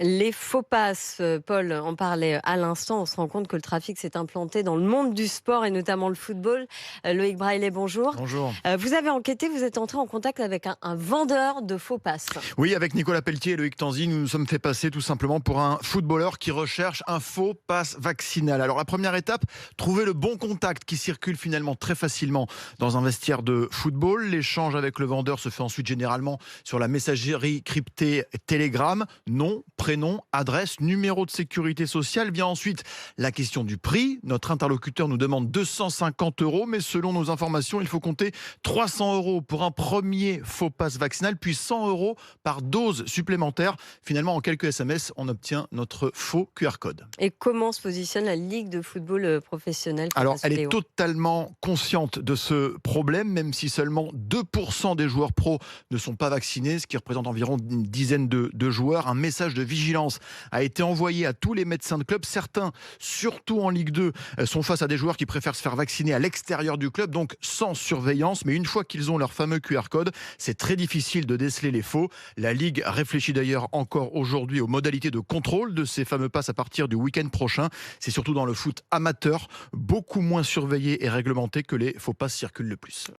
Les faux passes, Paul en parlait à l'instant. On se rend compte que le trafic s'est implanté dans le monde du sport et notamment le football. Loïc Braillet, bonjour. Bonjour. Vous avez enquêté, vous êtes entré en contact avec un vendeur de faux passes. Oui, avec Nicolas Pelletier et Loïc Tanzi, nous nous sommes fait passer tout simplement pour un footballeur qui recherche un faux pass vaccinal. Alors la première étape, trouver le bon contact qui circule finalement très facilement dans un vestiaire de football. L'échange avec le vendeur se fait ensuite généralement sur la messagerie cryptée Telegram. Nom, prénom, adresse, numéro de sécurité sociale. Vient ensuite la question du prix. Notre interlocuteur nous demande 250 €, mais selon nos informations, il faut compter 300 € pour un premier faux pass vaccinal, puis 100 € par dose supplémentaire. Finalement, en quelques SMS, on obtient notre faux QR code. Et comment se positionne la Ligue de football professionnel face Alors, à ce elle est fléau? totalement consciente de ce problème, même si seulement 2% des joueurs pros ne sont pas vaccinés, ce qui représente environ une dizaine de joueurs. Un message de vigilance a été envoyé à tous les médecins de club. Certains, surtout en Ligue 2, sont face à des joueurs qui préfèrent se faire vacciner à l'extérieur du club, donc sans surveillance. Mais une fois qu'ils ont leur fameux QR code, c'est très difficile de déceler les faux. La Ligue réfléchit d'ailleurs encore aujourd'hui aux modalités de contrôle de ces fameux passes à partir du week-end prochain. C'est surtout dans le foot amateur, beaucoup moins surveillé et réglementé, que les faux passes circulent le plus.